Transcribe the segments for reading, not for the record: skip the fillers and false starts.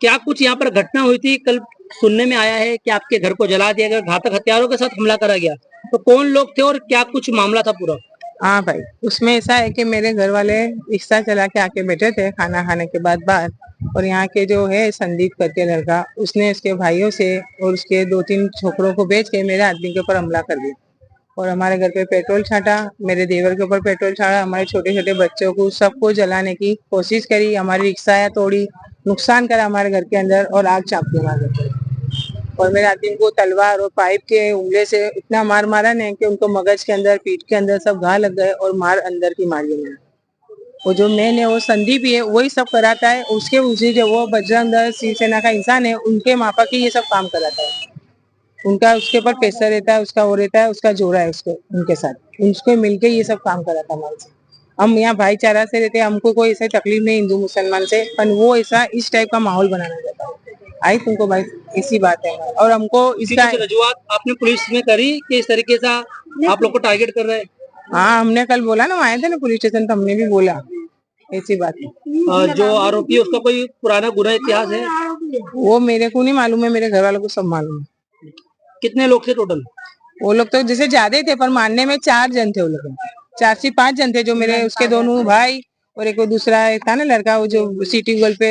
क्या कुछ यहाँ पर घटना हुई थी कल? सुनने में आया है कि आपके घर को जला दिया गया, घातक हथियारों के साथ हमला करा गया। तो कौन लोग थे और क्या कुछ मामला था पूरा? हाँ भाई, उसमें ऐसा है कि मेरे घर वाले रिक्शा चला के आके बैठे थे खाना खाने के बाद बाहर, और यहाँ के जो है संदीप करके लड़का, उसने उसके भाइयों से और उसके 2-3 छोकरों को बेच के मेरे आदमी के ऊपर हमला कर दिया और हमारे घर पे पेट्रोल छाटा, मेरे देवर के ऊपर पेट्रोल छाटा, हमारे छोटे छोटे बच्चों को सबको जलाने की कोशिश करी, हमारी रिक्शा तोड़ी, नुकसान करा हमारे घर के अंदर और आग चाप दी हमारे घर पे। और मेरे आदमी को तलवार और पाइप के उंगले से इतना मार मारा ने कि उनको मगज के अंदर, पीठ के अंदर सब घा लग गए और मार अंदर की मारी है। वो जो मैन है वो संदीप ही है, वही सब कराता है। उसके उसी जो वो बजरंग दल शिवसेना का इंसान है, उनके मापा की ये सब काम कराता है। उनका उसके ऊपर पैसा रहता है, उसका वो रहता है, उसका जोड़ा है उसको उनके साथ, उसको मिलके ये सब काम कराता है हमारे से। हम यहाँ भाईचारा से रहते हैं, हमको कोई ऐसा तकलीफ नहीं हिंदू मुसलमान से, पर वो ऐसा इस टाइप का माहौल बनाना चाहता है। आई तुमको भाई, इसी बात है और हमको इसका रजुआत आपने पुलिस में करी कि इस तरीके से आप लोग को टारगेट कर रहे हैं? हाँ, हमने कल बोला ना, आए थे ना पुलिस स्टेशन, तो हमने भी बोला ऐसी बात है। जो आरोपी है उसका कोई पुराना गुना इतिहास है? वो मेरे को नहीं मालूम है, मेरे घर वालों को सब मालूम है। कितने लोग थे टोटल? वो लोग तो जैसे ज्यादा थे, पर मानने में 4 जन थे वो लोग, 4 से 5 जन थे, जो मेरे उसके दोनों भाई और एक वो दूसरा था ना लड़का, वो जो सिटी गोल पे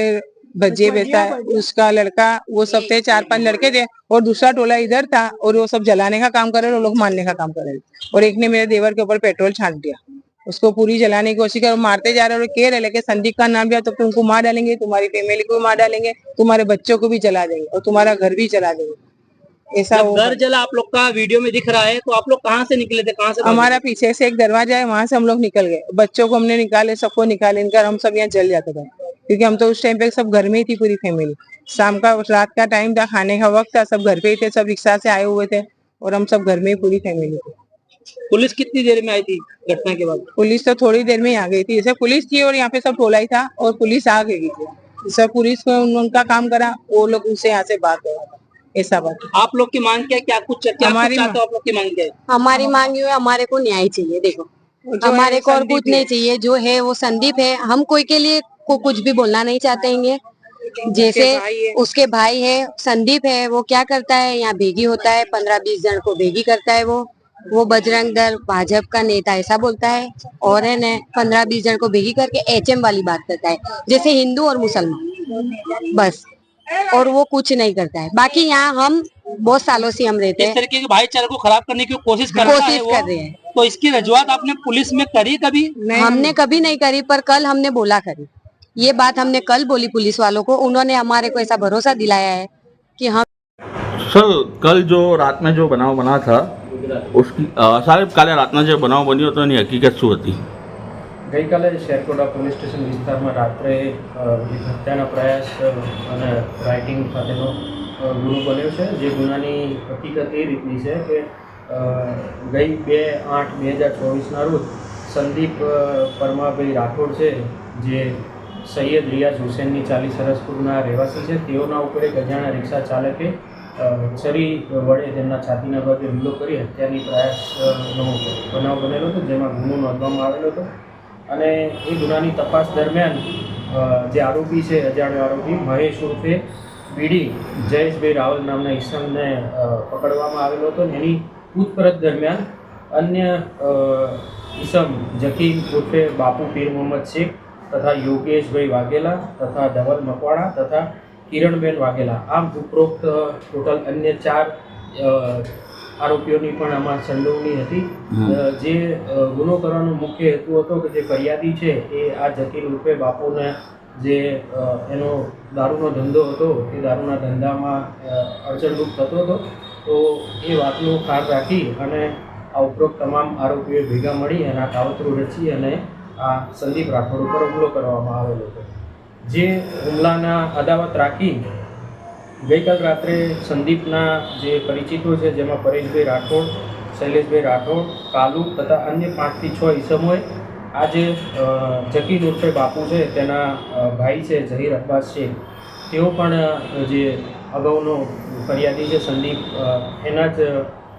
भज्जे बेचता है, उसका लड़का, वो सब थे, 4-5 लड़के थे और दूसरा टोला इधर था और वो सब जलाने का काम कर रहे, वो लोग मारने का काम कर रहे। और एक ने मेरे देवर के ऊपर पेट्रोल छाट दिया, उसको पूरी जलाने की कोशिश कर, मारते जा रहे और कह रहे लेके संदीप का नाम लिया तो तुमको मार डालेंगे, तुम्हारी फैमिली को मार डालेंगे, तुम्हारे बच्चों को भी जला देंगे और तुम्हारा घर भी जला देंगे। ऐसा जब घर जला आप लोग का वीडियो में दिख रहा है, तो आप लोग कहाँ से निकले थे, कहाँ से? हमारा पीछे से एक दरवाजा है, वहां से हम लोग निकल गए, बच्चों को हमने निकाले, सबको निकाले, इनकर हम सब यहाँ जल जाते थे, क्योंकि हम तो उस टाइम पे सब घर में ही थी पूरी फैमिली। शाम का रात का टाइम था, खाने का वक्त था, सब घर पे ही थे, सब रिक्शा से आए हुए थे और हम सब घर में ही पूरी फैमिली थी। पुलिस कितनी देर में आई थी घटना के बाद? पुलिस तो थोड़ी देर में ही आ गई थी, जैसे पुलिस थी और यहाँ पे सब टोला ही था और पुलिस आ गई थी, सब पुलिस को उनका काम करा, वो लोग उनसे यहाँ से बात हुआ, ऐसा बात। आप लोग की मांग क्या, क्या कुछ हमारी चाहते हो? आप लोग की मांग क्या है? हमारी मांग ये है, हमारे को न्याय चाहिए। देखो, हमारे को और कुछ नहीं चाहिए। जो है वो संदीप है, हम कोई के लिए को कुछ भी बोलना नहीं चाहते हैं। जैसे उसके भाई है, संदीप है, वो क्या करता है, यहाँ भेगी होता है, 15-20 जन को भेगी करता है। वो बजरंग दल भाजपा का नेता ऐसा बोलता है और है न 15-20 जन को भेगी करके एचएम वाली बात करता है, जैसे हिंदू और मुसलमान, बस। और वो कुछ नहीं करता है। बाकी यहाँ हम बहुत सालों से हम रहते हैं, इस तरीके के भाईचारे को खराब करने की कोशिश कर रहे हैं। तो इसकी रजुआत आपने पुलिस में करी कभी? हमने कभी नहीं करी, पर कल हमने बोला करी। ये बात हमने कल बोली पुलिस वालों को, उन्होंने हमारे को ऐसा भरोसा दिलाया है कि हम। सर, कल जो रात में जो बनाव बना था उसकी साहेब કાલે રાતના જે બનાવ બન્યો હતો એની હકીકત શું હતી? ગઈકાલે શેરકોટા પોલીસ સ્ટેશન વિસ્તારમાં રાત્રે હત્યાના પ્રયાસ અને રાઇટિંગ સાથેનો ગુનો બન્યો છે, જે ગુનાની હકીકત એ રીતની છે કે ગઈ 2/8/2024ના રોજ સંદીપ પરમાભાઈ રાઠોડ છે, જે સૈયદ રિયાઝ હુસેનની 40 સરસપુરના રહેવાસી છે, તેઓના ઉપર એક અજાણ્યા રિક્ષા ચાલકે છરી વડે તેમના છાતીના ભાગે હુમલો કરી હત્યાની પ્રયાસનો બનાવ બનેલો હતો, જેમાં ગુનો નોંધવામાં આવેલો હતો। અને એ ગુનાની તપાસ દરમિયાન જે આરોપી છે, અજાણ્યો આરોપી મહેશ ઉર્ફે બીડી જયેશભાઈ રાવલ નામના ઈસમને પકડવામાં આવેલો હતો। એની પૂછપરછ દરમિયાન અન્ય ઈસમ જકીમ ઉર્ફે બાપુ પીર મોહમ્મદ શેખ તથા યોગેશભાઈ વાઘેલા તથા ધવલ મકવાણા તથા કિરણબેન વાઘેલા, આમ ઉપરોક્ત ટોટલ अन्य 4 આરોપીઓની પણ આમાં સંડોવણી હતી। જે ગુનો કરવાનો મુખ્ય હેતુ હતો કે જે ફરિયાદી છે એ આ જકીર ઉર્ફે બાપુને જે એનો દારૂનો ધંધો હતો, એ દારૂના ધંધામાં અડચણરૂપ થતો હતો, તો એ વાતનો ખ્યાલ રાખી અને આ ઉપરોક્ત તમામ આરોપીઓ ભેગા મળી અને આ કાવતરું રચી અને આ સંદીપ રાઠોડ ઉપર હુમલો કરવામાં આવેલો હતો। જે હુમલાના અદાવત રાખી ગઈકાલ રાત્રે સંદીપના જે પરિચિતો છે, જેમાં પરેશભાઈ રાઠોડ, શૈલેષભાઈ રાઠોડ, કાલુ તથા अन्य 5 થી 6 ઈસમોએ આજે જકીર ઉર્ફે બાપુ છે તેના ભાઈ છે ઝહીર અબ્બાસ શેખ, તેઓ પણ જે અગાઉનો ફરિયાદી છે સંદીપ, એના જ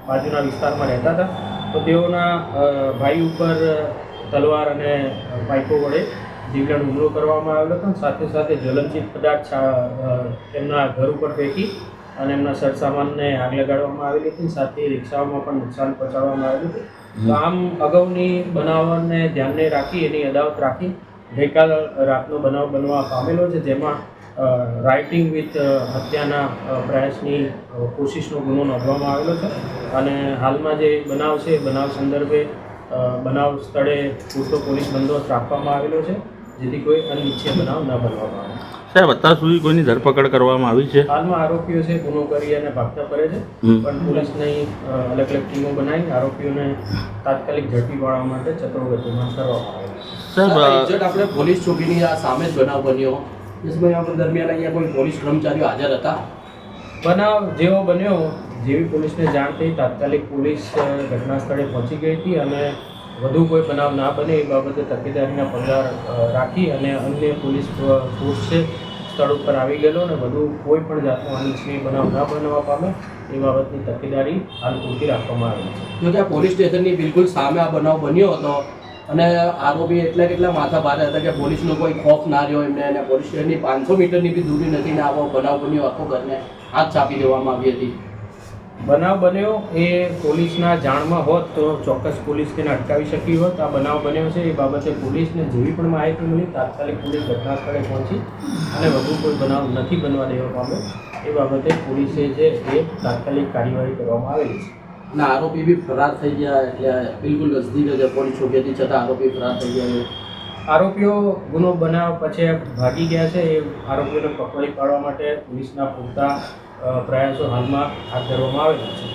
બાજુના વિસ્તારમાં રહેતા હતા, તો તેઓના ભાઈ ઉપર તલવાર અને પાઇપો વડે જીવલેણ હુમલો કરવામાં આવેલો હતો. સાથે સાથે જ્વલનશીલ પદાર્થ એમના ઘર ઉપર ફેંકી અને એમના સરસામાનને આગ લગાડવામાં આવેલી હતી. સાથે રિક્ષાઓમાં પણ નુકસાન પહોંચાડવામાં આવેલું હતું. તો આમ અગાઉની બનાવને ધ્યાને રાખી એની અદાવત રાખી ગઈકાલ રાતનો બનાવ બનવા પામેલો છે, જેમાં રાઇટિંગ વિથ હત્યાના પ્રયાસની કોશિશનો ગુનો નોંધવામાં આવેલો છે. અને હાલમાં જે બનાવ છે બનાવ સંદર્ભે બનાવ સ્થળે પૂરતો પોલીસ બંદોબસ્ત રાખવામાં આવેલો છે, જેથી કોઈ અનિચ્છનીય બનાવ ન બનવામાં આવે. સાહેબ અત્યાર સુધી કોઈની ધરપકડ કરવામાં આવી છે? હાલમાં આરોપીઓ છે ગુનો કરી અને ભાગતા ફરે છે, પણ પોલીસની અલગ અલગ ટીમો બનાવી આરોપીઓને તાત્કાલિક ઝડપી પાડવા માટે ચક્રો ગતિમાન કરવામાં આવે છે. સાહેબ આપણે પોલીસ ચોકીની આ સામે જ બનાવ બન્યો, આ દરમિયાન અહીંયા કોઈ પોલીસ કર્મચારીઓ હાજર હતા? બનાવ જેવો બન્યો, જેવી પોલીસને જાણ થઈ તાત્કાલિક પોલીસ ઘટના સ્થળે પહોંચી ગઈ હતી અને વધુ કોઈ બનાવ ના બને એ બાબતે તકેદારીના પગલાં રાખી અને અન્ય પોલીસ ફોર્સ છે સ્થળ ઉપર આવી ગયેલો અને વધુ કોઈ પણ જાતનો અનિચ્છનીય બનાવ ના બનવા પામે એ બાબતની તકેદારી હાલ પૂરતી રાખવામાં આવી છે. જોકે આ પોલીસ સ્ટેશનની બિલકુલ સામે આ બનાવ બન્યો હતો અને આરોપી કેટલા માથા ભારે હતા કે પોલીસનો કોઈ ખોફ ના રહ્યો એમને, અને પોલીસ સ્ટેશનની 500 મીટરની બી દૂરી નથી ને આવો બનાવ બન્યો, આખો ઘરને હાથ ચાપી દેવામાં આવી હતી. બનાવ બન્યો એ પોલીસના જાણમાં હોત તો ચોક્કસ પોલીસ તેને અટકાવી શકી હોત. આ બનાવ બન્યો છે એ બાબતે પોલીસને જેવી પણ માહિતી મળી તાત્કાલિક પોલીસ ઘટના સ્થળે પહોંચી અને વધુ કોઈ બનાવ નથી બનવા દેવા પામે એ બાબતે પોલીસે જે એ તાત્કાલિક કાર્યવાહી કરવામાં આવેલી છે. અને આરોપી બી ફરાર થઈ ગયા, એટલે બિલકુલ નજદીક જ પોલીસ ચોકી હતી છતાં આરોપી ફરાર થઈ ગયા. આરોપીઓ ગુનો બનાવ પછી ભાગી ગયા છે. એ આરોપીઓને પકડી પાડવા માટે પોલીસના પૂરતા પ્રયાસો હાલમાં હાથ ધરવામાં આવેલા છે.